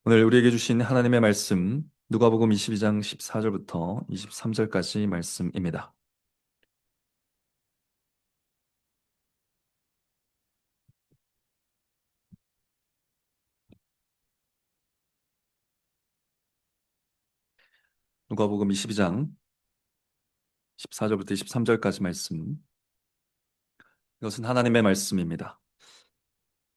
오늘 우리에게 주신 하나님의 말씀, 누가복음 22장 14절부터 23절까지 말씀입니다. 누가복음 22장 14절부터 23절까지 말씀. 이것은 하나님의 말씀입니다.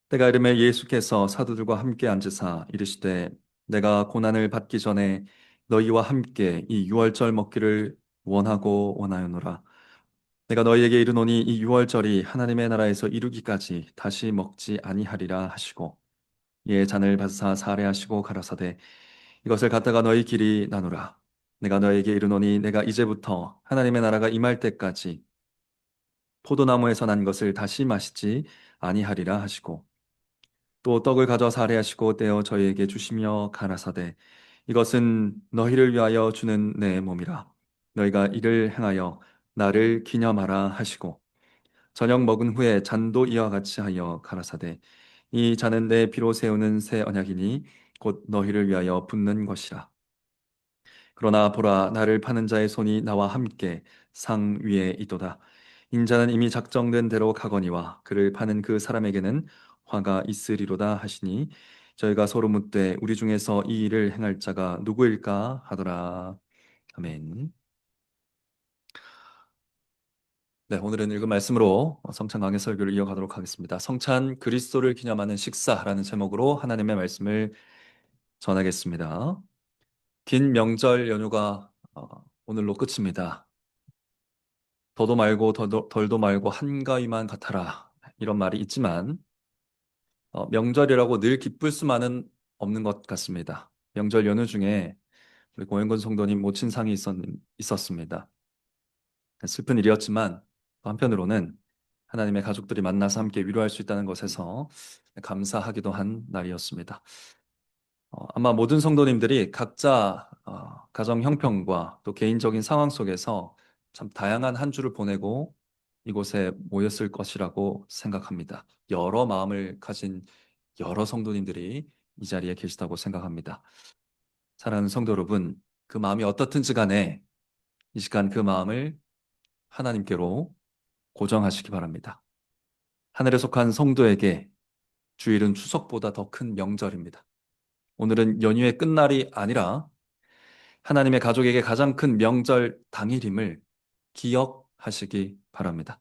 때가 이르매 예수께서 사도들과 함께 앉으사 이르시되 내가 고난을 받기 전에 너희와 함께 이 유월절 먹기를 원하고 원하였노라. 내가 너희에게 이르노니 이 유월절이 하나님의 나라에서 이루기까지 다시 먹지 아니하리라 하시고 이에 잔을 받으사 사례하시고 가라사대 이것을 갖다가 너희 길이 나누라. 내가 너에게 이르노니 내가 이제부터 하나님의 나라가 임할 때까지 포도나무에서 난 것을 다시 마시지 아니하리라 하시고 또 떡을 가져 사례하시고 떼어 저희에게 주시며 가라사대 이것은 너희를 위하여 주는 내 몸이라. 너희가 이를 행하여 나를 기념하라 하시고 저녁 먹은 후에 잔도 이와 같이 하여 가라사대 이 잔은 내 피로 세우는 새 언약이니 곧 너희를 위하여 붓는 것이라. 그러나 보라 나를 파는 자의 손이 나와 함께 상 위에 있도다. 인자는 이미 작정된 대로 가거니와 그를 파는 그 사람에게는 화가 있으리로다 하시니 저희가 서로 묻되 우리 중에서 이 일을 행할 자가 누구일까 하더라. 아멘. 네, 오늘은 읽은 말씀으로 성찬 강해 설교를 이어가도록 하겠습니다. 성찬 그리스도를 기념하는 식사라는 제목으로 하나님의 말씀을 전하겠습니다. 긴 명절 연휴가 오늘로 끝입니다. 더도 말고 덜도 말고 한가위만 같아라. 이런 말이 있지만 명절이라고 늘 기쁠 수만은 없는 것 같습니다. 명절 연휴 중에 우리 고행건 성도님 모친상이 있었습니다. 슬픈 일이었지만 또 한편으로는 하나님의 가족들이 만나서 함께 위로할 수 있다는 것에서 감사하기도 한 날이었습니다. 아마 모든 성도님들이 각자 가정 형편과 또 개인적인 상황 속에서 참 다양한 한 주를 보내고 이곳에 모였을 것이라고 생각합니다. 여러 마음을 가진 여러 성도님들이 이 자리에 계시다고 생각합니다. 사랑하는 성도 여러분, 그 마음이 어떻든지 간에 이 시간 그 마음을 하나님께로 고정하시기 바랍니다. 하늘에 속한 성도에게 주일은 추석보다 더 큰 명절입니다. 오늘은 연휴의 끝날이 아니라 하나님의 가족에게 가장 큰 명절 당일임을 기억하시기 바랍니다.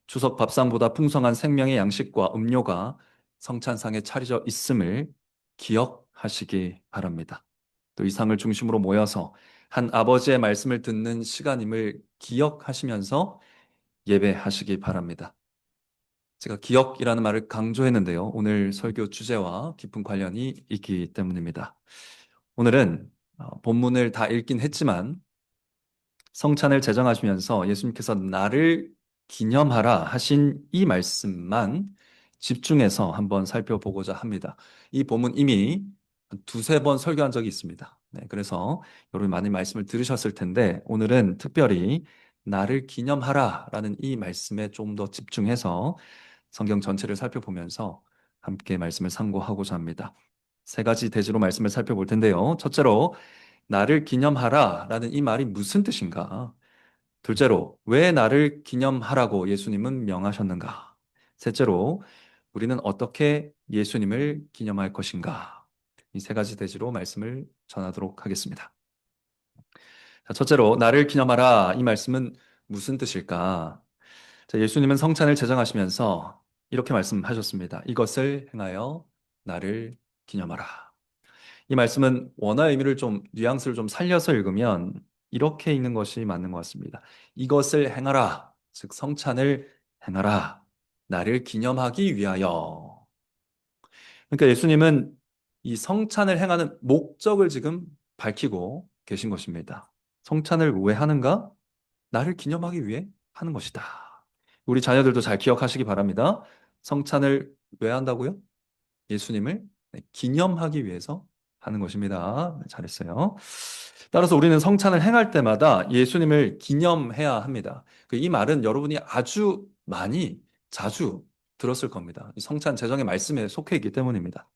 추석 밥상보다 풍성한 생명의 양식과 음료가 성찬상에 차려져 있음을 기억하시기 바랍니다. 또 이 상을 중심으로 모여서 한 아버지의 말씀을 듣는 시간임을 기억하시면서 예배하시기 바랍니다. 제가 기억이라는 말을 강조했는데요. 오늘 설교 주제와 깊은 관련이 있기 때문입니다. 오늘은 본문을 다 읽긴 했지만 성찬을 제정하시면서 예수님께서 나를 기념하라 하신 이 말씀만 집중해서 한번 살펴보고자 합니다. 이 본문 이미 두세 번 설교한 적이 있습니다. 네, 그래서 여러분 많은 말씀을 들으셨을 텐데 오늘은 특별히 나를 기념하라 라는 이 말씀에 좀 더 집중해서 성경 전체를 살펴보면서 함께 말씀을 상고하고자 합니다. 세 가지 대지로 말씀을 살펴볼 텐데요. 첫째로 나를 기념하라 라는 이 말이 무슨 뜻인가? 둘째로 왜 나를 기념하라고 예수님은 명하셨는가? 셋째로 우리는 어떻게 예수님을 기념할 것인가? 이 세 가지 대지로 말씀을 전하도록 하겠습니다. 자, 첫째로 나를 기념하라 이 말씀은 무슨 뜻일까? 자, 예수님은 성찬을 제정하시면서 이렇게 말씀하셨습니다. 이것을 행하여 나를 기념하라. 이 말씀은 원어의 의미를 좀 뉘앙스를 좀 살려서 읽으면 이렇게 읽는 것이 맞는 것 같습니다. 이것을 행하라. 즉 성찬을 행하라. 나를 기념하기 위하여. 그러니까 예수님은 이 성찬을 행하는 목적을 지금 밝히고 계신 것입니다. 성찬을 왜 하는가? 나를 기념하기 위해 하는 것이다. 우리 자녀들도 잘 기억하시기 바랍니다. 성찬을 왜 한다고요? 예수님을 기념하기 위해서 하는 것입니다. 네, 잘했어요. 따라서 우리는 성찬을 행할 때마다 예수님을 기념해야 합니다. 이 말은 여러분이 아주 많이 자주 들었을 겁니다. 이 성찬 제정의 말씀에 속해 있기 때문입니다.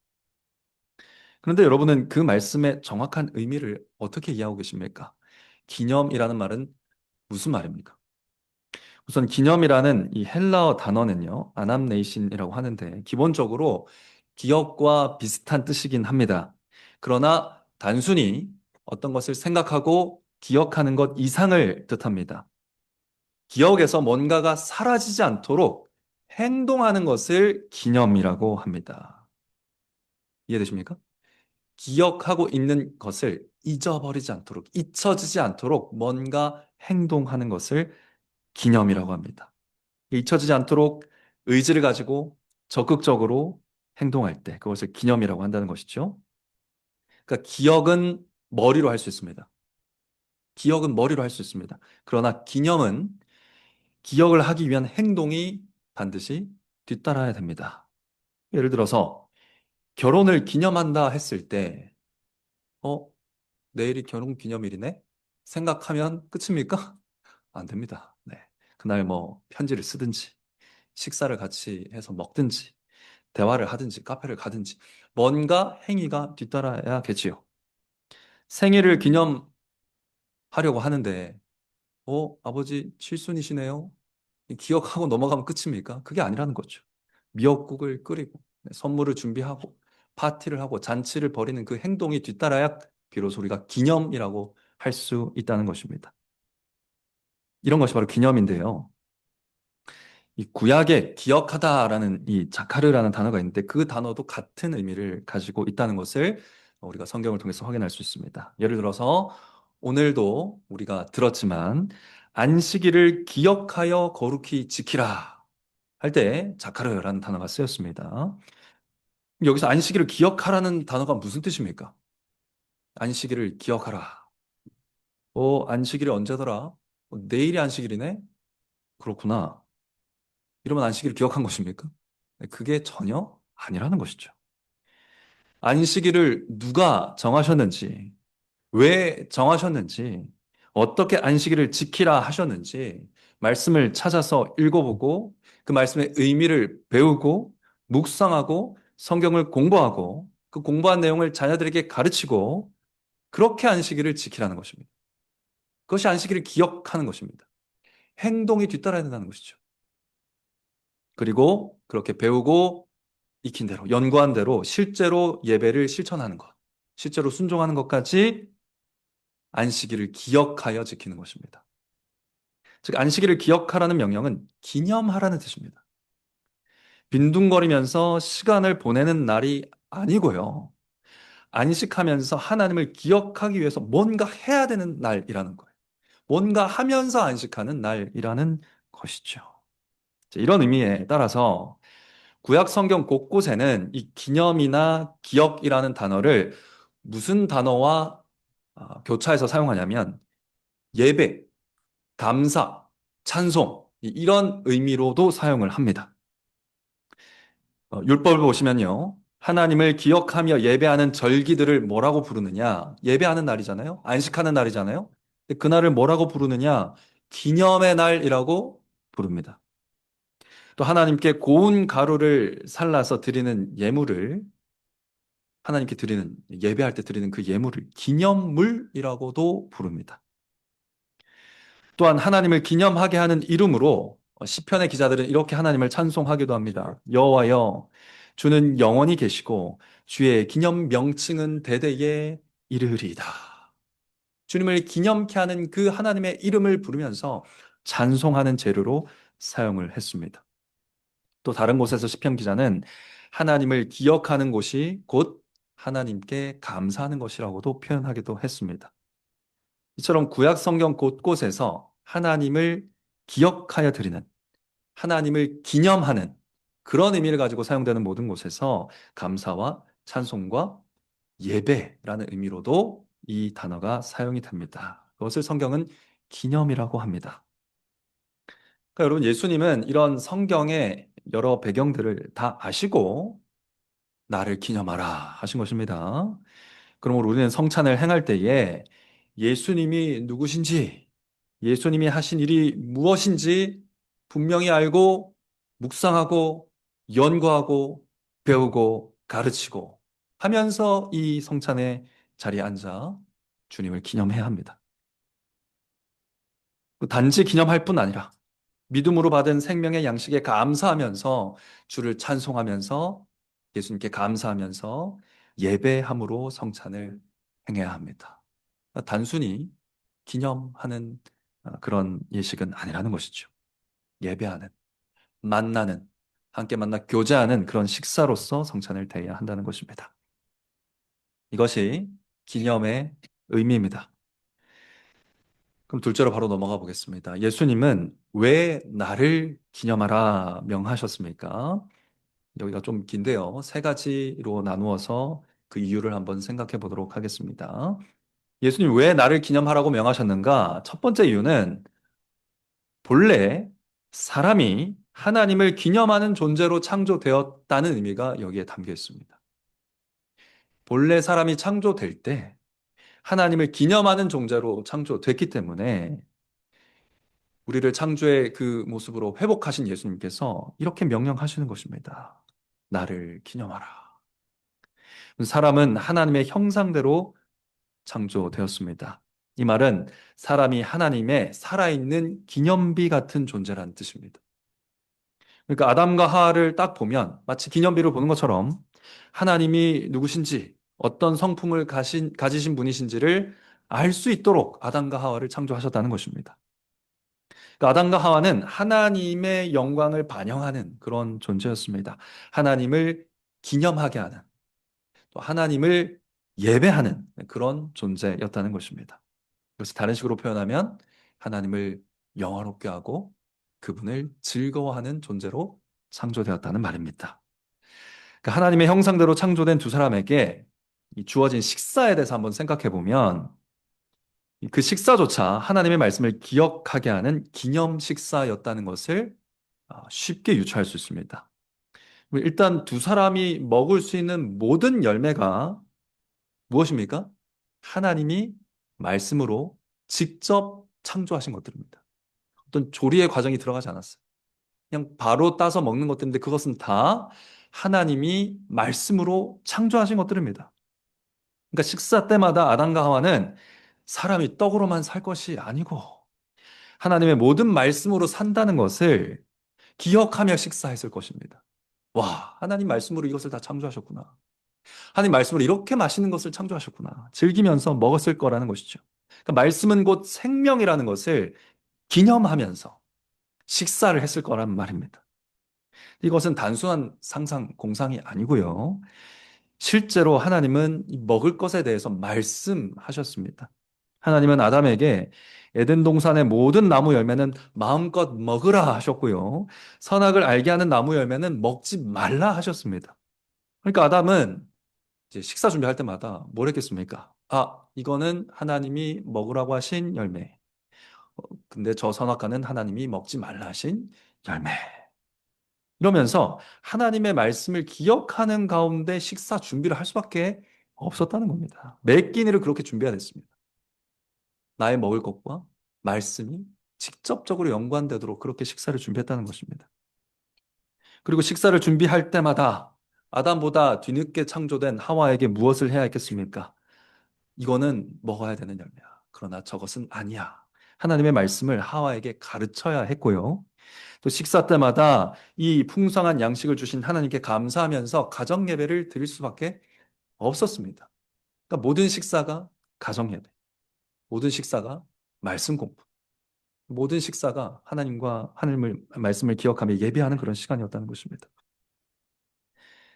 그런데 여러분은 그 말씀의 정확한 의미를 어떻게 이해하고 계십니까? 기념이라는 말은 무슨 말입니까? 우선 기념이라는 이 헬라어 단어는요, 아남네이신이라고 하는데, 기본적으로 기억과 비슷한 뜻이긴 합니다. 그러나 단순히 어떤 것을 생각하고 기억하는 것 이상을 뜻합니다. 기억에서 뭔가가 사라지지 않도록 행동하는 것을 기념이라고 합니다. 이해되십니까? 기억하고 있는 것을 잊어버리지 않도록, 잊혀지지 않도록 뭔가 행동하는 것을 기념이라고 합니다. 잊혀지지 않도록 의지를 가지고 적극적으로 행동할 때 그것을 기념이라고 한다는 것이죠. 그러니까 기억은 머리로 할 수 있습니다. 기억은 머리로 할 수 있습니다. 그러나 기념은 기억을 하기 위한 행동이 반드시 뒤따라야 됩니다. 예를 들어서 결혼을 기념한다 했을 때, 어, 내일이 결혼 기념일이네? 생각하면 끝입니까? 안 됩니다. 네. 그날 뭐 편지를 쓰든지, 식사를 같이 해서 먹든지, 대화를 하든지, 카페를 가든지, 뭔가 행위가 뒤따라야겠지요. 생일을 기념하려고 하는데, 아버지 칠순이시네요. 기억하고 넘어가면 끝입니까? 그게 아니라는 거죠. 미역국을 끓이고, 네, 선물을 준비하고, 파티를 하고, 잔치를 벌이는 그 행동이 뒤따라야 비로소 우리가 기념이라고 할 수 있다는 것입니다. 이런 것이 바로 기념인데요. 이 구약에 기억하다라는 이 자카르라는 단어가 있는데 그 단어도 같은 의미를 가지고 있다는 것을 우리가 성경을 통해서 확인할 수 있습니다. 예를 들어서 오늘도 우리가 들었지만 안식일을 기억하여 거룩히 지키라 할 때 자카르라는 단어가 쓰였습니다. 여기서 안식일을 기억하라는 단어가 무슨 뜻입니까? 안식일을 기억하라. 안식일이 언제더라? 내일이 안식일이네? 그렇구나. 이러면 안식일을 기억한 것입니까? 네, 그게 전혀 아니라는 것이죠. 안식일을 누가 정하셨는지, 왜 정하셨는지, 어떻게 안식일을 지키라 하셨는지, 말씀을 찾아서 읽어보고, 그 말씀의 의미를 배우고, 묵상하고, 성경을 공부하고, 그 공부한 내용을 자녀들에게 가르치고, 그렇게 안식일을 지키라는 것입니다. 그것이 안식일을 기억하는 것입니다. 행동이 뒤따라야 된다는 것이죠. 그리고 그렇게 배우고 익힌 대로, 연구한 대로 실제로 예배를 실천하는 것, 실제로 순종하는 것까지 안식일을 기억하여 지키는 것입니다. 즉, 안식일을 기억하라는 명령은 기념하라는 뜻입니다. 빈둥거리면서 시간을 보내는 날이 아니고요. 안식하면서 하나님을 기억하기 위해서 뭔가 해야 되는 날이라는 거예요. 뭔가 하면서 안식하는 날이라는 것이죠. 이런 의미에 따라서 구약 성경 곳곳에는 이 기념이나 기억이라는 단어를 무슨 단어와 교차해서 사용하냐면 예배, 감사, 찬송 이런 의미로도 사용을 합니다. 율법을 보시면요. 하나님을 기억하며 예배하는 절기들을 뭐라고 부르느냐? 예배하는 날이잖아요. 안식하는 날이잖아요. 근데 그날을 뭐라고 부르느냐? 기념의 날이라고 부릅니다. 또 하나님께 고운 가루를 살라서 드리는 예물을 하나님께 드리는 예배할 때 드리는 그 예물을 기념물이라고도 부릅니다. 또한 하나님을 기념하게 하는 이름으로 시편의 기자들은 이렇게 하나님을 찬송하기도 합니다. 여호와여, 주는 영원히 계시고 주의 기념 명칭은 대대에 이르리이다. 주님을 기념케 하는 그 하나님의 이름을 부르면서 찬송하는 재료로 사용을 했습니다. 또 다른 곳에서 시편 기자는 하나님을 기억하는 곳이 곧 하나님께 감사하는 것이라고도 표현하기도 했습니다. 이처럼 구약 성경 곳곳에서 하나님을 기억하여 드리는, 하나님을 기념하는 그런 의미를 가지고 사용되는 모든 곳에서 감사와 찬송과 예배라는 의미로도 이 단어가 사용이 됩니다. 그것을 성경은 기념이라고 합니다. 그러니까 여러분, 예수님은 이런 성경의 여러 배경들을 다 아시고 나를 기념하라 하신 것입니다. 그러므로 우리는 성찬을 행할 때에 예수님이 누구신지, 예수님이 하신 일이 무엇인지 분명히 알고 묵상하고 연구하고 배우고 가르치고 하면서 이 성찬의 자리에 앉아 주님을 기념해야 합니다. 단지 기념할 뿐 아니라 믿음으로 받은 생명의 양식에 감사하면서 주를 찬송하면서 예수님께 감사하면서 예배함으로 성찬을 행해야 합니다. 단순히 기념하는 그런 예식은 아니라는 것이죠. 예배하는, 만나는, 함께 만나 교제하는 그런 식사로서 성찬을 대해야 한다는 것입니다. 이것이 기념의 의미입니다. 그럼 둘째로 바로 넘어가 보겠습니다. 예수님은 왜 나를 기념하라 명하셨습니까? 여기가 좀 긴데요. 세 가지로 나누어서 그 이유를 한번 생각해 보도록 하겠습니다. 예수님 왜 나를 기념하라고 명하셨는가? 첫 번째 이유는 본래 사람이 하나님을 기념하는 존재로 창조되었다는 의미가 여기에 담겨 있습니다. 본래 사람이 창조될 때 하나님을 기념하는 존재로 창조됐기 때문에 우리를 창조의 그 모습으로 회복하신 예수님께서 이렇게 명령하시는 것입니다. 나를 기념하라. 사람은 하나님의 형상대로 창조되었습니다. 이 말은 사람이 하나님의 살아있는 기념비 같은 존재라는 뜻입니다. 그러니까 아담과 하와를 딱 보면 마치 기념비를 보는 것처럼 하나님이 누구신지 어떤 성품을 가지신 분이신지를 알 수 있도록 아담과 하와를 창조하셨다는 것입니다. 그러니까 아담과 하와는 하나님의 영광을 반영하는 그런 존재였습니다. 하나님을 기념하게 하는, 또 하나님을 예배하는 그런 존재였다는 것입니다. 그래서 다른 식으로 표현하면 하나님을 영화롭게 하고 그분을 즐거워하는 존재로 창조되었다는 말입니다. 그러니까 하나님의 형상대로 창조된 두 사람에게 이 주어진 식사에 대해서 한번 생각해 보면 그 식사조차 하나님의 말씀을 기억하게 하는 기념 식사였다는 것을 쉽게 유추할 수 있습니다. 일단 두 사람이 먹을 수 있는 모든 열매가 무엇입니까? 하나님이 말씀으로 직접 창조하신 것들입니다. 어떤 조리의 과정이 들어가지 않았어요. 그냥 바로 따서 먹는 것들인데 그것은 다 하나님이 말씀으로 창조하신 것들입니다. 그러니까 식사 때마다 아담과 하와는 사람이 떡으로만 살 것이 아니고 하나님의 모든 말씀으로 산다는 것을 기억하며 식사했을 것입니다. 와, 하나님 말씀으로 이것을 다 창조하셨구나. 하나님 말씀으로 이렇게 맛있는 것을 창조하셨구나. 즐기면서 먹었을 거라는 것이죠. 그러니까 말씀은 곧 생명이라는 것을 기념하면서 식사를 했을 거란 말입니다. 이것은 단순한 상상, 공상이 아니고요. 실제로 하나님은 이 먹을 것에 대해서 말씀하셨습니다. 하나님은 아담에게 에덴 동산의 모든 나무 열매는 마음껏 먹으라 하셨고요. 선악을 알게 하는 나무 열매는 먹지 말라 하셨습니다. 그러니까 아담은 이제 식사 준비할 때마다 뭘 했겠습니까? 아, 이거는 하나님이 먹으라고 하신 열매. 근데 저 선악과는 하나님이 먹지 말라 하신 열매. 이러면서 하나님의 말씀을 기억하는 가운데 식사 준비를 할 수밖에 없었다는 겁니다. 매 끼니를 그렇게 준비해야 됐습니다. 나의 먹을 것과 말씀이 직접적으로 연관되도록 그렇게 식사를 준비했다는 것입니다. 그리고 식사를 준비할 때마다 아담보다 뒤늦게 창조된 하와에게 무엇을 해야 했겠습니까? 이거는 먹어야 되는 열매야. 그러나 저것은 아니야. 하나님의 말씀을 하와에게 가르쳐야 했고요. 또 식사 때마다 이 풍성한 양식을 주신 하나님께 감사하면서 가정 예배를 드릴 수밖에 없었습니다. 그러니까 모든 식사가 가정 예배, 모든 식사가 말씀 공부, 모든 식사가 하나님과 하나님을 말씀을 기억하며 예배하는 그런 시간이었다는 것입니다.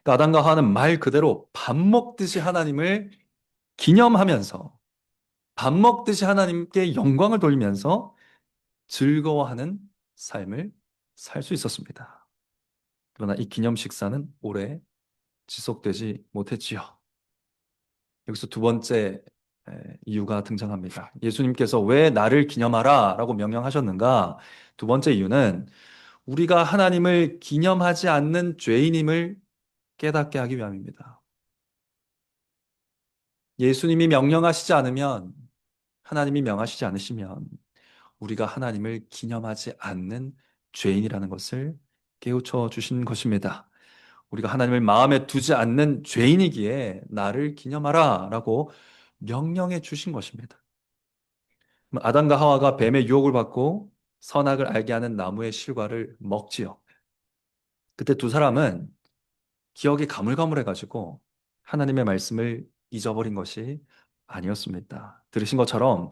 그러니까 아담과 하와는 말 그대로 밥 먹듯이 하나님을 기념하면서 밥 먹듯이 하나님께 영광을 돌리면서 즐거워하는 삶을 살 수 있었습니다. 그러나 이 기념 식사는 오래 지속되지 못했지요. 여기서 두 번째 이유가 등장합니다. 예수님께서 왜 나를 기념하라 라고 명령하셨는가? 두 번째 이유는 우리가 하나님을 기념하지 않는 죄인임을 깨닫게 하기 위함입니다. 예수님이 명령하시지 않으면, 하나님이 명하시지 않으시면 우리가 하나님을 기념하지 않는 죄인이라는 것을 깨우쳐 주신 것입니다. 우리가 하나님을 마음에 두지 않는 죄인이기에 나를 기념하라 라고 명령해 주신 것입니다. 아담과 하와가 뱀의 유혹을 받고 선악을 알게 하는 나무의 실과를 먹지요. 그때 두 사람은 기억이 가물가물해가지고 하나님의 말씀을 잊어버린 것이 아니었습니다. 들으신 것처럼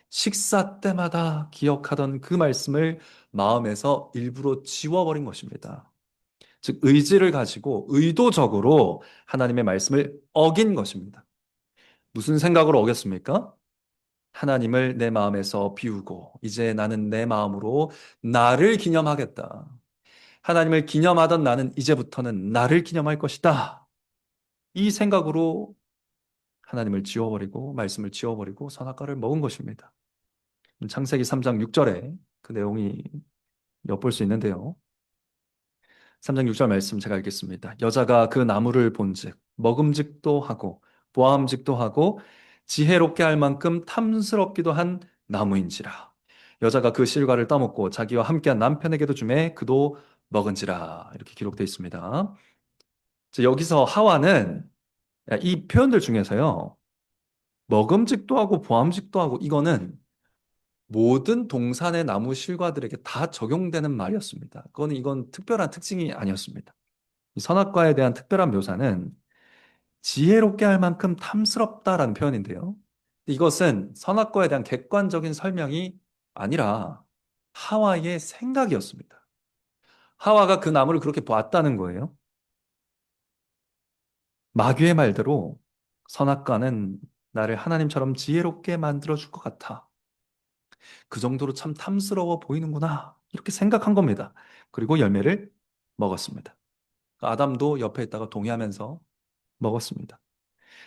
식사 때마다 기억하던 그 말씀을 마음에서 일부러 지워버린 것입니다. 즉, 의지를 가지고 의도적으로 하나님의 말씀을 어긴 것입니다. 무슨 생각으로 어겼습니까? 하나님을 내 마음에서 비우고 이제 나는 내 마음으로 나를 기념하겠다. 하나님을 기념하던 나는 이제부터는 나를 기념할 것이다. 이 생각으로 하나님을 지워버리고 말씀을 지워버리고 선악과를 먹은 것입니다. 창세기 3장 6절에 그 내용이 엿볼 수 있는데요. 3장 6절 말씀 제가 읽겠습니다. 여자가 그 나무를 본즉 먹음직도 하고 보암직도 하고 지혜롭게 할 만큼 탐스럽기도 한 나무인지라. 여자가 그 실과를 따먹고 자기와 함께한 남편에게도 주매 그도 먹은지라. 이렇게 기록되어 있습니다. 여기서 하와는 이 표현들 중에서요. 먹음직도 하고 보암직도 하고 이거는 모든 동산의 나무 실과들에게 다 적용되는 말이었습니다. 이건 특별한 특징이 아니었습니다. 이 선악과에 대한 특별한 묘사는 지혜롭게 할 만큼 탐스럽다라는 표현인데요. 이것은 선악과에 대한 객관적인 설명이 아니라 하와의 생각이었습니다. 하와가 그 나무를 그렇게 보았다는 거예요. 마귀의 말대로 선악과는 나를 하나님처럼 지혜롭게 만들어줄 것 같아. 그 정도로 참 탐스러워 보이는구나. 이렇게 생각한 겁니다. 그리고 열매를 먹었습니다. 아담도 옆에 있다가 동의하면서 먹었습니다.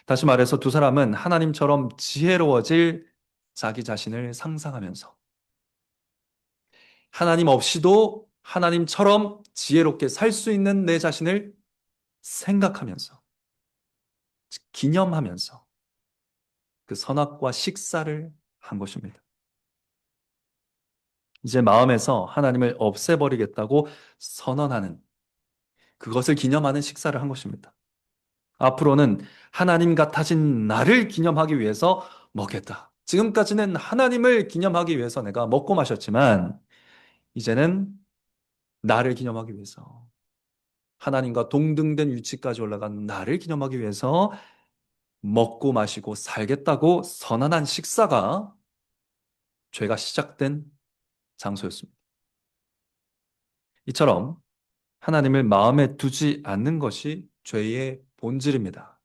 다시 말해서 두 사람은 하나님처럼 지혜로워질 자기 자신을 상상하면서 하나님 없이도 하나님처럼 지혜롭게 살 수 있는 내 자신을 생각하면서 기념하면서 그 선악과 식사를 한 것입니다. 이제 마음에서 하나님을 없애버리겠다고 선언하는 그것을 기념하는 식사를 한 것입니다. 앞으로는 하나님 같아진 나를 기념하기 위해서 먹겠다. 지금까지는 하나님을 기념하기 위해서 내가 먹고 마셨지만 이제는 나를 기념하기 위해서 하나님과 동등된 위치까지 올라간 나를 기념하기 위해서 먹고 마시고 살겠다고 선언한 식사가 죄가 시작된 장소였습니다. 이처럼 하나님을 마음에 두지 않는 것이 죄의 본질입니다.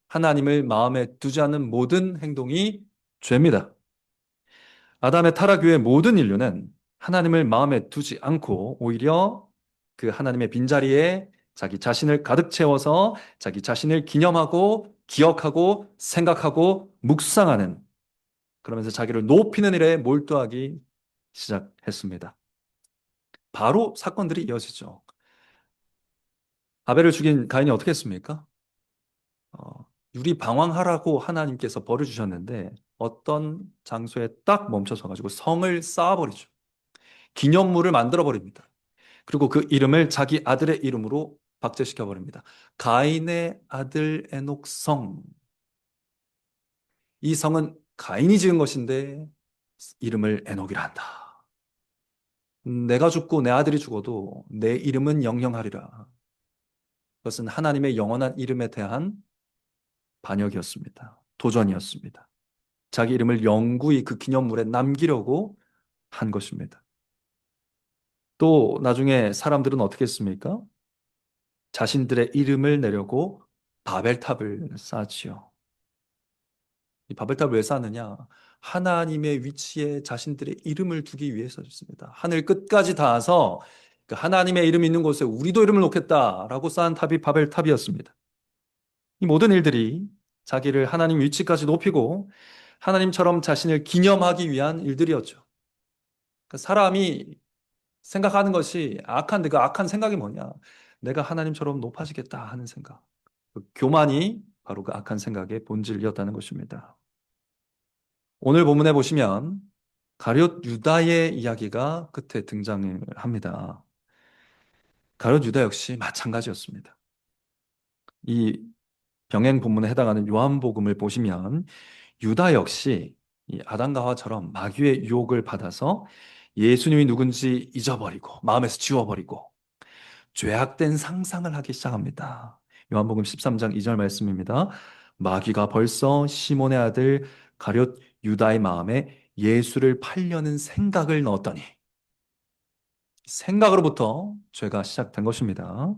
하나님을 마음에 두지 않는 모든 행동이 죄입니다. 아담의 타락 이후의 모든 인류는 하나님을 마음에 두지 않고 오히려 그 하나님의 빈자리에 자기 자신을 가득 채워서 자기 자신을 기념하고 기억하고 생각하고 묵상하는 그러면서 자기를 높이는 일에 몰두하기 시작했습니다. 바로 사건들이 이어지죠. 아벨을 죽인 가인이 어떻게 했습니까? 유리방황하라고 하나님께서 벌을 주셨는데 어떤 장소에 딱 멈춰서 가지고 성을 쌓아버리죠. 기념물을 만들어 버립니다. 그리고 그 이름을 자기 아들의 이름으로 박제시켜 버립니다. 가인의 아들 에녹 성. 이 성은 가인이 지은 것인데 이름을 에녹이라 한다. 내가 죽고 내 아들이 죽어도 내 이름은 영영하리라. 그것은 하나님의 영원한 이름에 대한 반역이었습니다. 도전이었습니다. 자기 이름을 영구히 그 기념물에 남기려고 한 것입니다. 또 나중에 사람들은 어떻게 했습니까? 자신들의 이름을 내려고 바벨탑을 쌓지요. 이 바벨탑을 왜 쌓느냐? 하나님의 위치에 자신들의 이름을 두기 위해서였습니다. 하늘 끝까지 닿아서 그 하나님의 이름이 있는 곳에 우리도 이름을 놓겠다라고 쌓은 탑이 바벨탑이었습니다. 이 모든 일들이 자기를 하나님 위치까지 높이고 하나님처럼 자신을 기념하기 위한 일들이었죠. 그러니까 사람이 생각하는 것이 악한데 그 악한 생각이 뭐냐? 내가 하나님처럼 높아지겠다 하는 생각. 그 교만이 바로 그 악한 생각의 본질이었다는 것입니다. 오늘 본문에 보시면 가룟 유다의 이야기가 끝에 등장을 합니다. 가룟 유다 역시 마찬가지였습니다. 이 병행 본문에 해당하는 요한복음을 보시면 유다 역시 이 아담과 하와처럼 마귀의 유혹을 받아서 예수님이 누군지 잊어버리고 마음에서 지워버리고 죄악된 상상을 하기 시작합니다. 요한복음 13장 2절 말씀입니다. 마귀가 벌써 시몬의 아들 가룟 유다의 마음에 예수를 팔려는 생각을 넣었더니 생각으로부터 죄가 시작된 것입니다.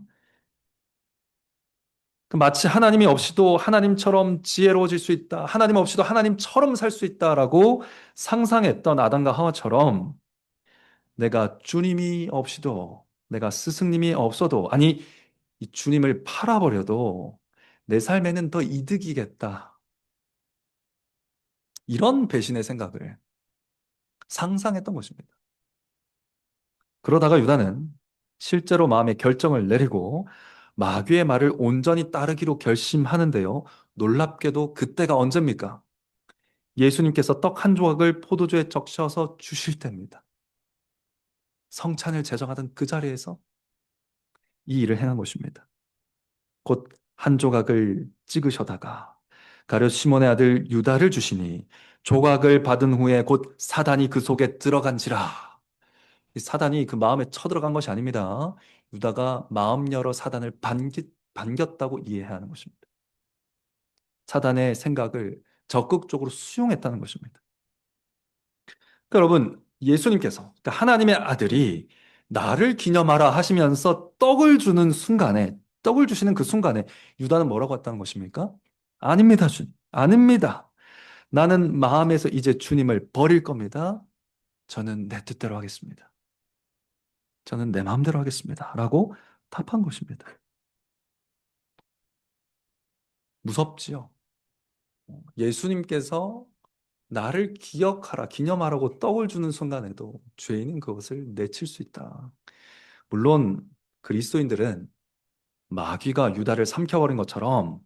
마치 하나님이 없이도 하나님처럼 지혜로워질 수 있다. 하나님 없이도 하나님처럼 살 수 있다라고 상상했던 아담과 하와처럼 내가 주님이 없이도 내가 스승님이 없어도 아니 이 주님을 팔아버려도 내 삶에는 더 이득이겠다. 이런 배신의 생각을 상상했던 것입니다. 그러다가 유다는 실제로 마음의 결정을 내리고 마귀의 말을 온전히 따르기로 결심하는데요. 놀랍게도 그때가 언제입니까? 예수님께서 떡 한 조각을 포도주에 적셔서 주실 때입니다. 성찬을 제정하던 그 자리에서 이 일을 행한 것입니다. 곧 한 조각을 찍으셔다가 가룟 시몬의 아들 유다를 주시니 조각을 받은 후에 곧 사단이 그 속에 들어간지라. 이 사단이 그 마음에 쳐들어간 것이 아닙니다. 유다가 마음 열어 사단을 반겼다고 이해해야 하는 것입니다. 사단의 생각을 적극적으로 수용했다는 것입니다. 그러니까 여러분, 예수님께서, 그러니까 하나님의 아들이 나를 기념하라 하시면서 떡을 주는 순간에, 떡을 주시는 그 순간에 유다는 뭐라고 했다는 것입니까? 아닙니다, 주님. 아닙니다. 나는 마음에서 이제 주님을 버릴 겁니다. 저는 내 뜻대로 하겠습니다. 저는 내 마음대로 하겠습니다. 라고 답한 것입니다. 무섭지요? 예수님께서 나를 기억하라, 기념하라고 떡을 주는 순간에도 죄인은 그것을 내칠 수 있다. 물론 그리스도인들은 마귀가 유다를 삼켜버린 것처럼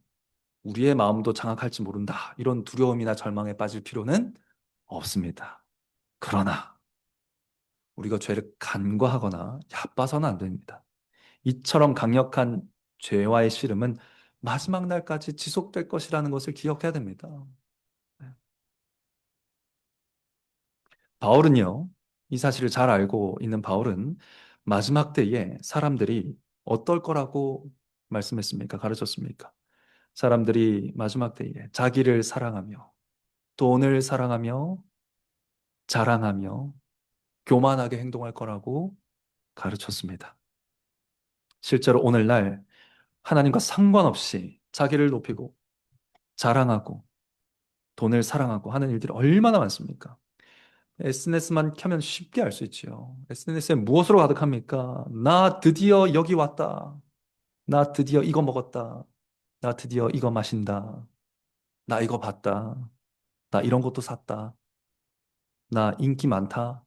우리의 마음도 장악할지 모른다. 이런 두려움이나 절망에 빠질 필요는 없습니다. 그러나 우리가 죄를 간과하거나 얕봐서는 안 됩니다. 이처럼 강력한 죄와의 씨름은 마지막 날까지 지속될 것이라는 것을 기억해야 됩니다. 네. 바울은요, 이 사실을 잘 알고 있는 바울은 마지막 때에 사람들이 어떨 거라고 말씀했습니까? 가르쳤습니까? 사람들이 마지막 때에 자기를 사랑하며 돈을 사랑하며 자랑하며 교만하게 행동할 거라고 가르쳤습니다. 실제로 오늘날 하나님과 상관없이 자기를 높이고 자랑하고 돈을 사랑하고 하는 일들이 얼마나 많습니까? SNS만 켜면 쉽게 알 수 있지요. SNS에 무엇으로 가득합니까? 나 드디어 여기 왔다. 나 드디어 이거 먹었다. 나 드디어 이거 마신다. 나 이거 봤다. 나 이런 것도 샀다. 나 인기 많다.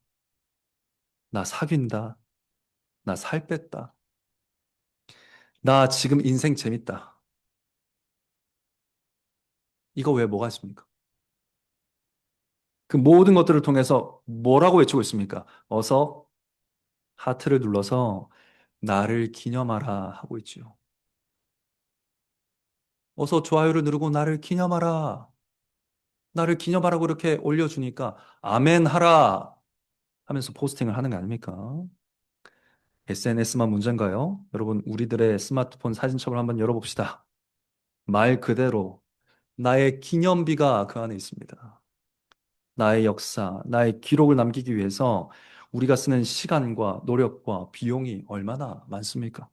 나 사귄다. 나 살 뺐다. 나 지금 인생 재밌다. 이거 외에 뭐가 있습니까? 그 모든 것들을 통해서 뭐라고 외치고 있습니까? 어서 하트를 눌러서 나를 기념하라 하고 있지요. 어서 좋아요를 누르고 나를 기념하라. 나를 기념하라고 이렇게 올려주니까 아멘 하라 하면서 포스팅을 하는 게 아닙니까? SNS만 문제인가요? 여러분, 우리들의 스마트폰 사진첩을 한번 열어봅시다. 말 그대로 나의 기념비가 그 안에 있습니다. 나의 역사, 나의 기록을 남기기 위해서 우리가 쓰는 시간과 노력과 비용이 얼마나 많습니까?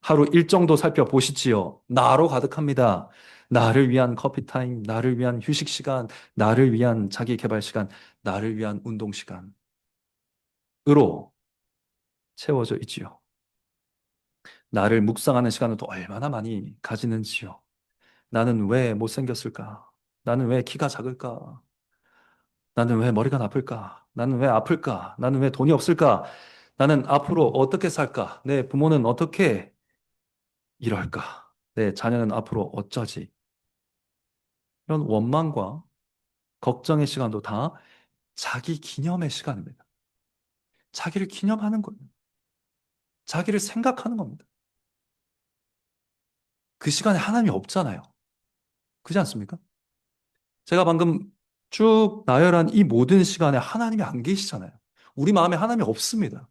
하루 일정도 살펴보시지요. 나로 가득합니다. 나를 위한 커피 타임, 나를 위한 휴식 시간, 나를 위한 자기 개발 시간, 나를 위한 운동 시간으로 채워져 있지요. 나를 묵상하는 시간은 또 얼마나 많이 가지는지요. 나는 왜 못생겼을까? 나는 왜 키가 작을까? 나는 왜 머리가 나쁠까? 나는 왜 아플까? 나는 왜 돈이 없을까? 나는 앞으로 어떻게 살까? 내 부모는 어떻게 이럴까? 내 자녀는 앞으로 어쩌지? 이런 원망과 걱정의 시간도 다 자기 기념의 시간입니다. 자기를 기념하는 거예요. 자기를 생각하는 겁니다. 그 시간에 하나님이 없잖아요. 그렇지 않습니까? 제가 방금 쭉 나열한 이 모든 시간에 하나님이 안 계시잖아요. 우리 마음에 하나님이 없습니다.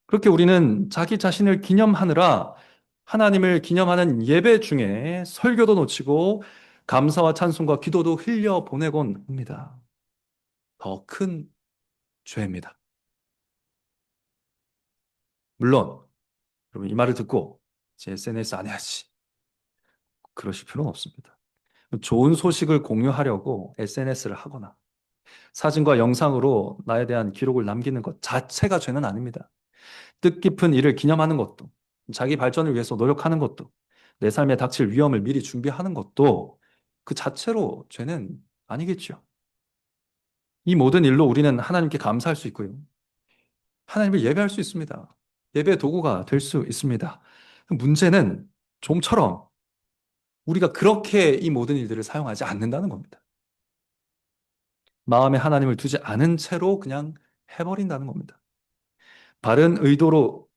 그렇게 우리는 자기 자신을 기념하느라 하나님을 기념하는 예배 중에 설교도 놓치고 감사와 찬송과 기도도 흘려 보내곤 합니다. 더 큰 죄입니다. 물론 여러분 이 말을 듣고 제 SNS 안 해야지 그러실 필요는 없습니다. 좋은 소식을 공유하려고 SNS를 하거나 사진과 영상으로 나에 대한 기록을 남기는 것 자체가 죄는 아닙니다. 뜻깊은 일을 기념하는 것도, 자기 발전을 위해서 노력하는 것도, 내 삶에 닥칠 위험을 미리 준비하는 것도 그 자체로 죄는 아니겠죠. 이 모든 일로 우리는 하나님께 감사할 수 있고요. 하나님을 예배할 수 있습니다. 예배 도구가 될 수 있습니다. 문제는 좀처럼 우리가 그렇게 이 모든 일들을 사용하지 않는다는 겁니다. 마음에 하나님을 두지 않은 채로 그냥 해버린다는 겁니다. 바른 의도로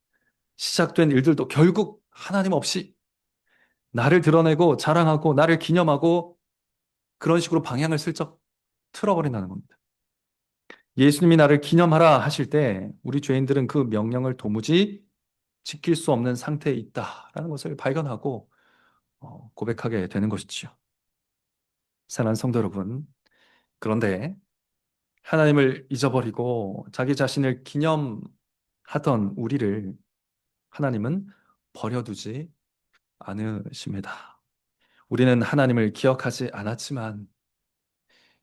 시작된 일들도 결국 하나님 없이 나를 드러내고 자랑하고 나를 기념하고 그런 식으로 방향을 슬쩍 틀어버린다는 겁니다. 예수님이 나를 기념하라 하실 때 우리 죄인들은 그 명령을 도무지 지킬 수 없는 상태에 있다라는 것을 발견하고 고백하게 되는 것이지요. 사랑하는 성도 여러분, 그런데 하나님을 잊어버리고 자기 자신을 기념하던 우리를 하나님은 버려두지 않으십니다. 우리는 하나님을 기억하지 않았지만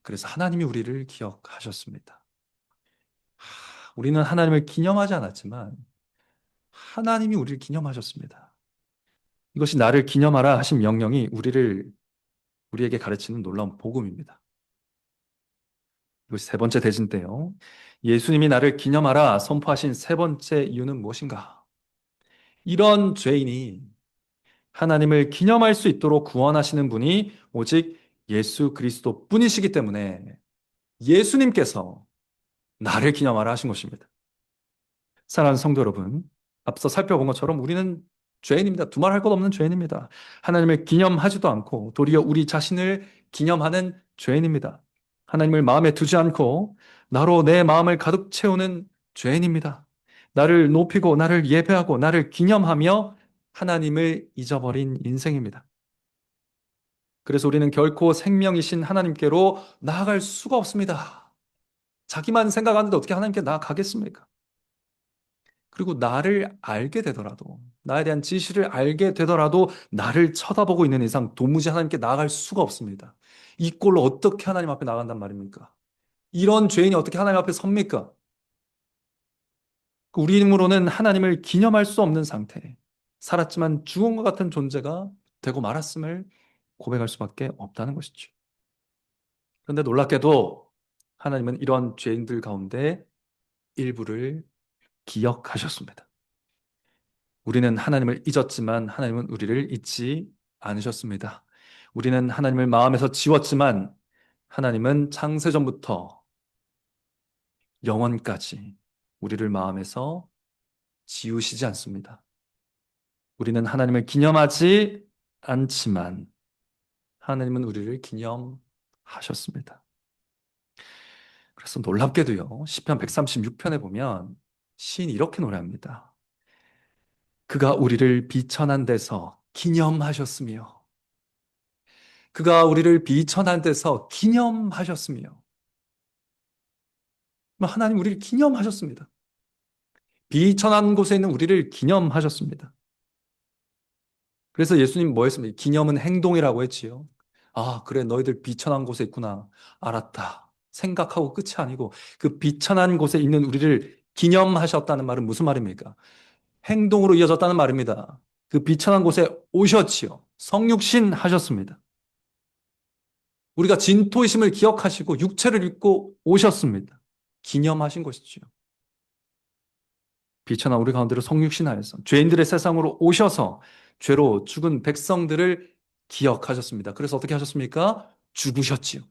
그래서 하나님이 우리를 기억하셨습니다. 우리는 하나님을 기념하지 않았지만 하나님이 우리를 기념하셨습니다. 이것이 나를 기념하라 하신 명령이 우리에게 가르치는 놀라운 복음입니다. 이것이 세 번째 대진 때요. 예수님이 나를 기념하라 선포하신 세 번째 이유는 무엇인가? 이런 죄인이 하나님을 기념할 수 있도록 구원하시는 분이 오직 예수 그리스도 뿐이시기 때문에 예수님께서 나를 기념하라 하신 것입니다. 사랑하는 성도 여러분, 앞서 살펴본 것처럼 우리는 죄인입니다. 두말할 것 없는 죄인입니다. 하나님을 기념하지도 않고 도리어 우리 자신을 기념하는 죄인입니다. 하나님을 마음에 두지 않고 나로 내 마음을 가득 채우는 죄인입니다. 나를 높이고 나를 예배하고 나를 기념하며 하나님을 잊어버린 인생입니다. 그래서 우리는 결코 생명이신 하나님께로 나아갈 수가 없습니다. 자기만 생각하는데 어떻게 하나님께 나아가겠습니까? 그리고 나를 알게 되더라도, 나에 대한 지시를 알게 되더라도 나를 쳐다보고 있는 이상 도무지 하나님께 나아갈 수가 없습니다. 이 꼴로 어떻게 하나님 앞에 나간단 말입니까? 이런 죄인이 어떻게 하나님 앞에 섭니까? 우리 힘으로는 하나님을 기념할 수 없는 상태, 살았지만 죽은 것 같은 존재가 되고 말았음을 고백할 수밖에 없다는 것이죠. 그런데 놀랍게도 하나님은 이런 죄인들 가운데 일부를 기억하셨습니다. 우리는 하나님을 잊었지만 하나님은 우리를 잊지 않으셨습니다. 우리는 하나님을 마음에서 지웠지만 하나님은 창세전부터 영원까지 우리를 마음에서 지우시지 않습니다. 우리는 하나님을 기념하지 않지만 하나님은 우리를 기념하셨습니다. 그래서 놀랍게도요. 시편 136편에 보면 시인이 이렇게 노래합니다. 그가 우리를 비천한 데서 기념하셨으며 그가 우리를 비천한 데서 기념하셨으며 하나님 우리를 기념하셨습니다. 비천한 곳에 있는 우리를 기념하셨습니다. 그래서 예수님 뭐 했습니까? 기념은 행동이라고 했지요. 아, 그래 너희들 비천한 곳에 있구나. 알았다. 생각하고 끝이 아니고 그 비천한 곳에 있는 우리를 기념하셨다는 말은 무슨 말입니까? 행동으로 이어졌다는 말입니다. 그 비천한 곳에 오셨지요. 성육신 하셨습니다. 우리가 진토이심을 기억하시고 육체를 입고 오셨습니다. 기념하신 것이지요. 비천한 우리 가운데로 성육신하여서 죄인들의 세상으로 오셔서 죄로 죽은 백성들을 기억하셨습니다. 그래서 어떻게 하셨습니까? 죽으셨지요.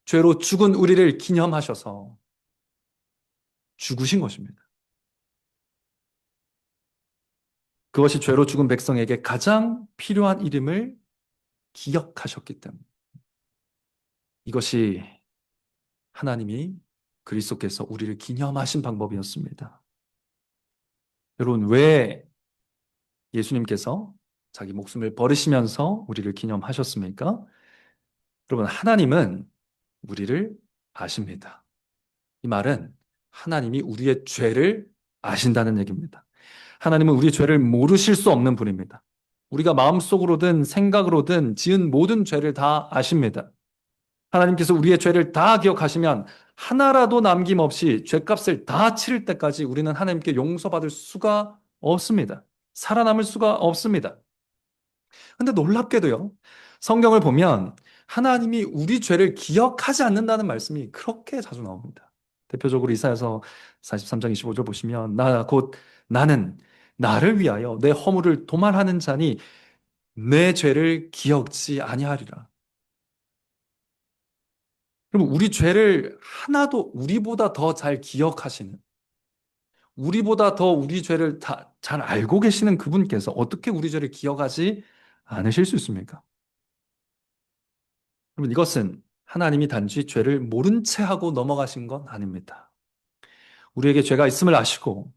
죄로 죽은 우리를 기념하셔서 죽으신 것입니다. 그것이 죄로 죽은 백성에게 가장 필요한 이름을 기억하셨기 때문에 이것이 하나님이 그리스도께서 우리를 기념하신 방법이었습니다. 여러분, 왜 예수님께서 자기 목숨을 버리시면서 우리를 기념하셨습니까? 여러분, 하나님은 우리를 아십니다. 이 말은 하나님이 우리의 죄를 아신다는 얘기입니다. 하나님은 우리의 죄를 모르실 수 없는 분입니다. 우리가 마음속으로든 생각으로든 지은 모든 죄를 다 아십니다. 하나님께서 우리의 죄를 다 기억하시면 하나라도 남김없이 죄값을 다 치를 때까지 우리는 하나님께 용서받을 수가 없습니다. 살아남을 수가 없습니다. 근데 놀랍게도요, 성경을 보면 하나님이 우리 죄를 기억하지 않는다는 말씀이 그렇게 자주 나옵니다. 대표적으로 이사야서 43장 25절 보시면 곧 나는 나를 위하여 내 허물을 도말하는 자니 내 죄를 기억지 아니하리라. 그럼 우리 죄를 하나도 우리보다 더 잘 기억하시는, 우리보다 더 우리 죄를 잘 알고 계시는 그분께서 어떻게 우리 죄를 기억하지 않으실 수 있습니까? 여러분, 이것은 하나님이 단지 죄를 모른 채 하고 넘어가신 건 아닙니다. 우리에게 죄가 있음을 아시고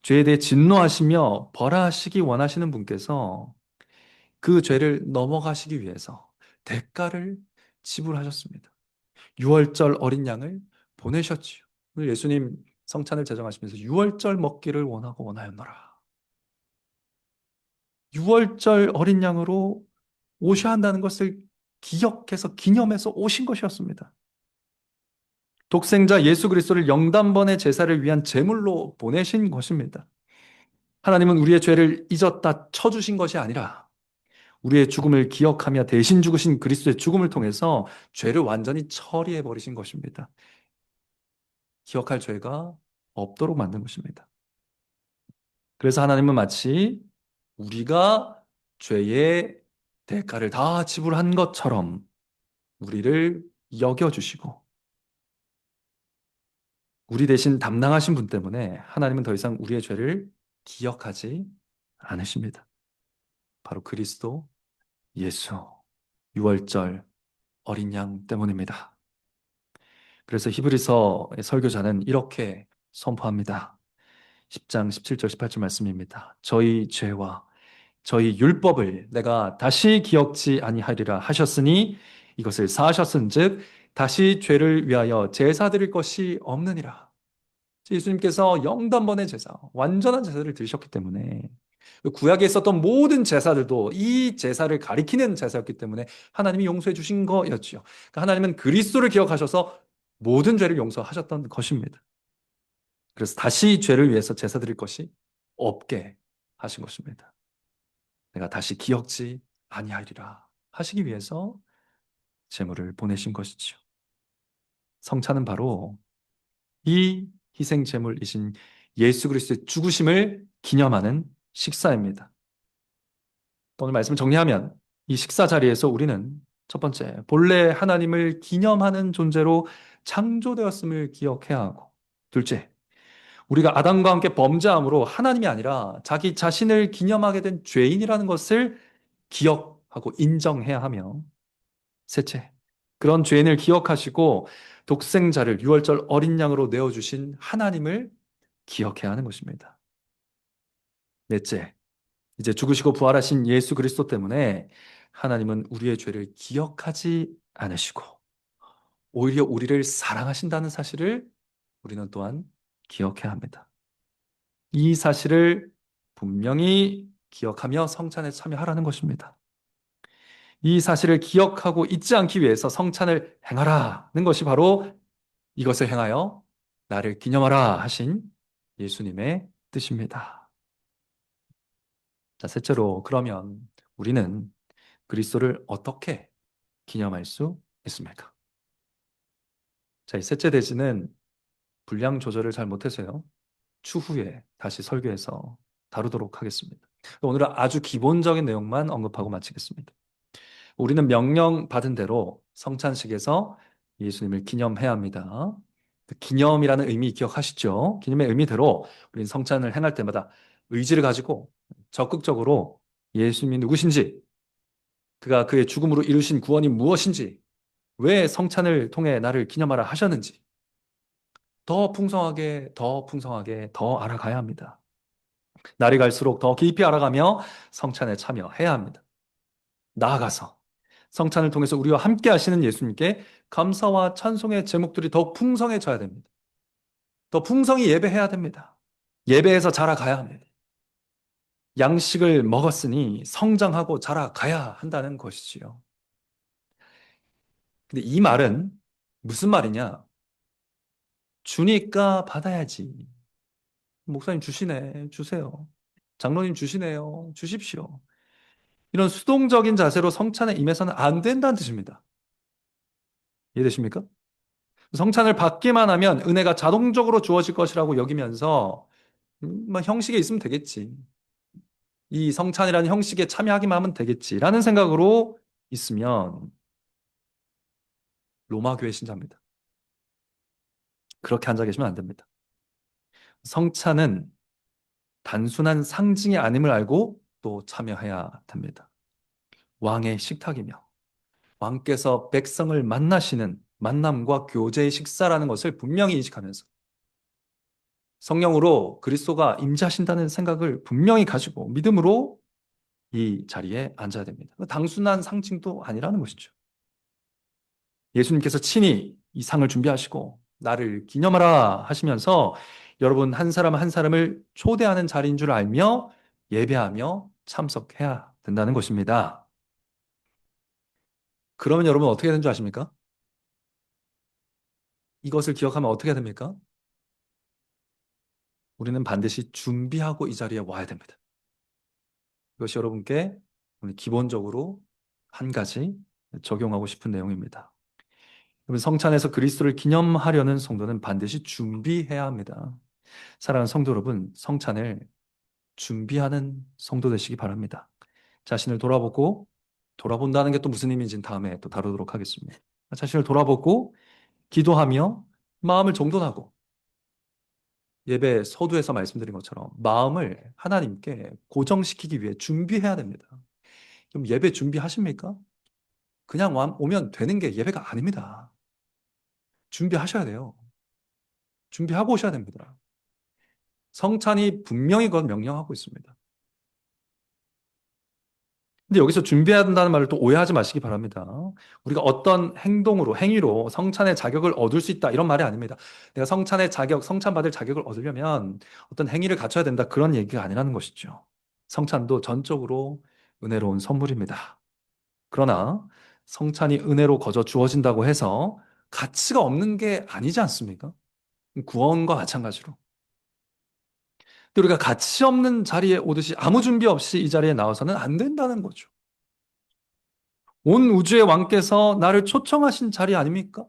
죄에 대해 진노하시며 벌하시기 원하시는 분께서 그 죄를 넘어가시기 위해서 대가를 지불하셨습니다. 유월절 어린 양을 보내셨지요. 오늘 예수님 성찬을 제정하시면서 유월절 먹기를 원하고 원하였노라. 유월절 어린 양으로 오셔야 한다는 것을 기억해서 기념해서 오신 것이었습니다. 독생자 예수 그리스도를 영단번의 제사를 위한 제물로 보내신 것입니다. 하나님은 우리의 죄를 잊었다 쳐주신 것이 아니라 우리의 죽음을 기억하며 대신 죽으신 그리스도의 죽음을 통해서 죄를 완전히 처리해 버리신 것입니다. 기억할 죄가 없도록 만든 것입니다. 그래서 하나님은 마치 우리가 죄의 대가를 다 지불한 것처럼 우리를 여겨주시고 우리 대신 담당하신 분 때문에 하나님은 더 이상 우리의 죄를 기억하지 않으십니다. 바로 그리스도 예수, 유월절 어린 양 때문입니다. 그래서 히브리서의 설교자는 이렇게 선포합니다. 10장 17절 18절 말씀입니다. 저희 죄와 저희 율법을 내가 다시 기억지 아니하리라 하셨으니 이것을 사하셨은즉 다시 죄를 위하여 제사 드릴 것이 없느니라. 예수님께서 영단번의 제사, 완전한 제사를 드리셨기 때문에 구약에 있었던 모든 제사들도 이 제사를 가리키는 제사였기 때문에 하나님이 용서해 주신 거였죠. 그러니까 하나님은 그리스도를 기억하셔서 모든 죄를 용서하셨던 것입니다. 그래서 다시 죄를 위해서 제사 드릴 것이 없게 하신 것입니다. 내가 다시 기억지 아니하리라 하시기 위해서 제물을 보내신 것이죠. 성찬은 바로 이 희생 제물이신 예수 그리스도의 죽으심을 기념하는 식사입니다. 오늘 말씀을 정리하면 이 식사 자리에서 우리는 첫 번째, 본래 하나님을 기념하는 존재로 창조되었음을 기억해야 하고, 둘째, 우리가 아담과 함께 범죄함으로 하나님이 아니라 자기 자신을 기념하게 된 죄인이라는 것을 기억하고 인정해야 하며, 셋째, 그런 죄인을 기억하시고 독생자를 유월절 어린 양으로 내어주신 하나님을 기억해야 하는 것입니다. 넷째, 이제 죽으시고 부활하신 예수 그리스도 때문에 하나님은 우리의 죄를 기억하지 않으시고 오히려 우리를 사랑하신다는 사실을 우리는 또한 기억해야 합니다. 이 사실을 분명히 기억하며 성찬에 참여하라는 것입니다. 이 사실을 기억하고 잊지 않기 위해서 성찬을 행하라는 것이 바로 이것을 행하여 나를 기념하라 하신 예수님의 뜻입니다. 자, 셋째로 그러면 우리는 그리스도를 어떻게 기념할 수 있습니까? 자, 이 셋째 대지는 분량 조절을 잘 못해서요. 추후에 다시 설교해서 다루도록 하겠습니다. 오늘은 아주 기본적인 내용만 언급하고 마치겠습니다. 우리는 명령받은 대로 성찬식에서 예수님을 기념해야 합니다. 그 기념이라는 의미 기억하시죠? 기념의 의미대로 우리는 성찬을 행할 때마다 의지를 가지고 적극적으로 예수님이 누구신지, 그가 그의 죽음으로 이루신 구원이 무엇인지, 왜 성찬을 통해 나를 기념하라 하셨는지, 더 풍성하게, 더 풍성하게, 더 알아가야 합니다. 날이 갈수록 더 깊이 알아가며 성찬에 참여해야 합니다. 나아가서 성찬을 통해서 우리와 함께 하시는 예수님께 감사와 찬송의 제목들이 더 풍성해져야 됩니다. 더 풍성히 예배해야 됩니다. 예배에서 자라가야 합니다. 양식을 먹었으니 성장하고 자라가야 한다는 것이지요. 근데 이 말은 무슨 말이냐? 주니까 받아야지. 목사님 주시네, 주세요. 장로님 주시네요, 주십시오. 이런 수동적인 자세로 성찬에 임해서는 안 된다는 뜻입니다. 이해되십니까? 성찬을 받기만 하면 은혜가 자동적으로 주어질 것이라고 여기면서 뭐 형식에 있으면 되겠지. 이 성찬이라는 형식에 참여하기만 하면 되겠지라는 생각으로 있으면 로마 교회 신자입니다. 그렇게 앉아 계시면 안 됩니다. 성찬은 단순한 상징이 아님을 알고 또 참여해야 됩니다. 왕의 식탁이며 왕께서 백성을 만나시는 만남과 교제의 식사라는 것을 분명히 인식하면서 성령으로 그리스도가 임재하신다는 생각을 분명히 가지고 믿음으로 이 자리에 앉아야 됩니다. 단순한 상징도 아니라는 것이죠. 예수님께서 친히 이 상을 준비하시고 나를 기념하라 하시면서 여러분 한 사람 한 사람을 초대하는 자리인 줄 알며 예배하며 참석해야 된다는 것입니다. 그러면 여러분 어떻게 되는 줄 아십니까? 이것을 기억하면 어떻게 됩니까? 우리는 반드시 준비하고 이 자리에 와야 됩니다. 이것이 여러분께 오늘 기본적으로 한 가지 적용하고 싶은 내용입니다. 여러분 성찬에서 그리스도를 기념하려는 성도는 반드시 준비해야 합니다. 사랑하는 성도 여러분, 성찬을 준비하는 성도 되시기 바랍니다. 자신을 돌아보고 돌아본다는 게 또 무슨 의미인지는 다음에 또 다루도록 하겠습니다. 자신을 돌아보고 기도하며 마음을 정돈하고 예배 서두에서 말씀드린 것처럼 마음을 하나님께 고정시키기 위해 준비해야 됩니다. 그럼 예배 준비하십니까? 그냥 오면 되는 게 예배가 아닙니다. 준비하셔야 돼요. 준비하고 오셔야 됩니다. 성찬이 분명히 그건 명령하고 있습니다. 근데 여기서 준비해야 된다는 말을 또 오해하지 마시기 바랍니다. 우리가 어떤 행동으로, 행위로 성찬의 자격을 얻을 수 있다, 이런 말이 아닙니다. 내가 성찬의 자격, 성찬 받을 자격을 얻으려면 어떤 행위를 갖춰야 된다, 그런 얘기가 아니라는 것이죠. 성찬도 전적으로 은혜로운 선물입니다. 그러나 성찬이 은혜로 거저 주어진다고 해서 가치가 없는 게 아니지 않습니까? 구원과 마찬가지로. 근데 우리가 가치 없는 자리에 오듯이 아무 준비 없이 이 자리에 나와서는 안 된다는 거죠. 온 우주의 왕께서 나를 초청하신 자리 아닙니까?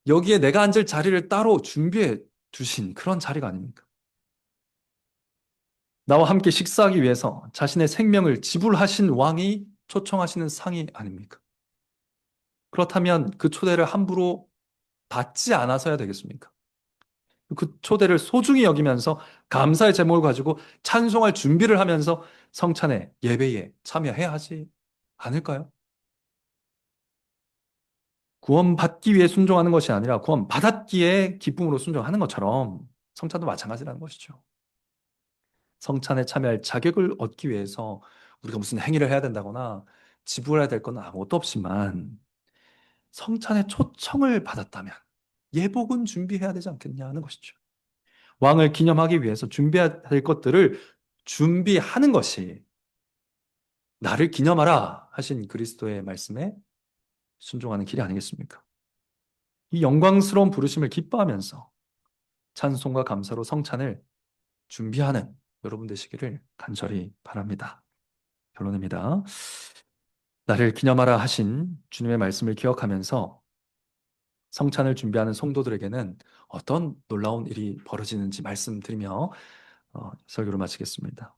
여기에 내가 앉을 자리를 따로 준비해 두신 그런 자리가 아닙니까? 나와 함께 식사하기 위해서 자신의 생명을 지불하신 왕이 초청하시는 상이 아닙니까? 그렇다면 그 초대를 함부로 받지 않아서야 되겠습니까? 그 초대를 소중히 여기면서 감사의 제목을 가지고 찬송할 준비를 하면서 성찬의 예배에 참여해야 하지 않을까요? 구원받기 위해 순종하는 것이 아니라 구원받았기에 기쁨으로 순종하는 것처럼 성찬도 마찬가지라는 것이죠. 성찬에 참여할 자격을 얻기 위해서 우리가 무슨 행위를 해야 된다거나 지불해야 될 건 아무것도 없지만 성찬의 초청을 받았다면 예복은 준비해야 되지 않겠냐 하는 것이죠. 왕을 기념하기 위해서 준비해야 될 것들을 준비하는 것이 나를 기념하라 하신 그리스도의 말씀에 순종하는 길이 아니겠습니까? 이 영광스러운 부르심을 기뻐하면서 찬송과 감사로 성찬을 준비하는 여러분 되시기를 간절히 바랍니다. 결론입니다. 나를 기념하라 하신 주님의 말씀을 기억하면서 성찬을 준비하는 성도들에게는 어떤 놀라운 일이 벌어지는지 말씀드리며 설교를 마치겠습니다.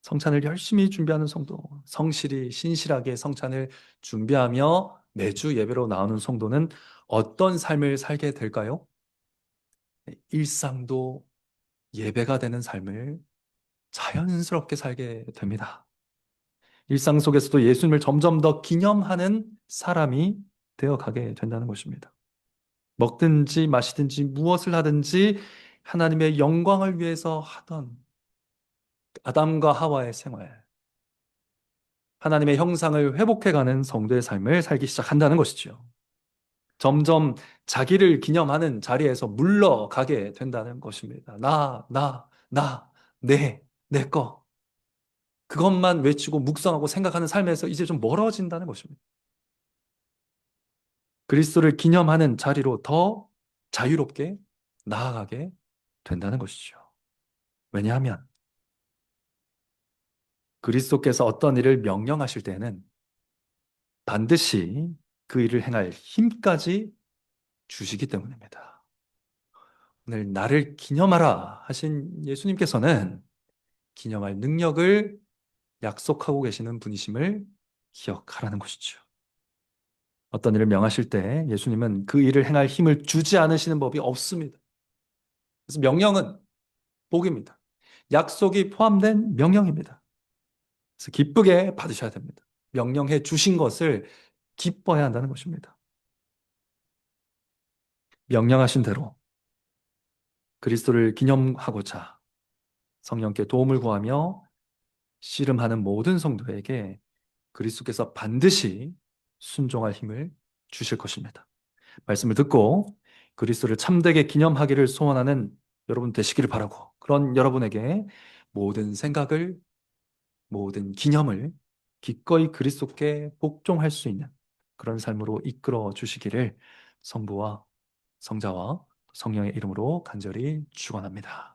성찬을 열심히 준비하는 성도, 성실히 신실하게 성찬을 준비하며 매주 예배로 나오는 성도는 어떤 삶을 살게 될까요? 일상도 예배가 되는 삶을 자연스럽게 살게 됩니다. 일상 속에서도 예수님을 점점 더 기념하는 사람이 되어 가게 된다는 것입니다. 먹든지 마시든지 무엇을 하든지 하나님의 영광을 위해서 하던 아담과 하와의 생활, 하나님의 형상을 회복해가는 성도의 삶을 살기 시작한다는 것이죠. 점점 자기를 기념하는 자리에서 물러가게 된다는 것입니다. 내 거. 그것만 외치고 묵상하고 생각하는 삶에서 이제 좀 멀어진다는 것입니다. 그리스도를 기념하는 자리로 더 자유롭게 나아가게 된다는 것이죠. 왜냐하면 그리스도께서 어떤 일을 명령하실 때에는 반드시 그 일을 행할 힘까지 주시기 때문입니다. 오늘 나를 기념하라 하신 예수님께서는 기념할 능력을 약속하고 계시는 분이심을 기억하라는 것이죠. 어떤 일을 명하실 때 예수님은 그 일을 행할 힘을 주지 않으시는 법이 없습니다. 그래서 명령은 복입니다. 약속이 포함된 명령입니다. 그래서 기쁘게 받으셔야 됩니다. 명령해 주신 것을 기뻐해야 한다는 것입니다. 명령하신 대로 그리스도를 기념하고자 성령께 도움을 구하며 씨름하는 모든 성도에게 그리스도께서 반드시 순종할 힘을 주실 것입니다. 말씀을 듣고 그리스도를 참되게 기념하기를 소원하는 여러분 되시기를 바라고, 그런 여러분에게 모든 생각을, 모든 기념을 기꺼이 그리스도께 복종할 수 있는 그런 삶으로 이끌어 주시기를 성부와 성자와 성령의 이름으로 간절히 축원합니다.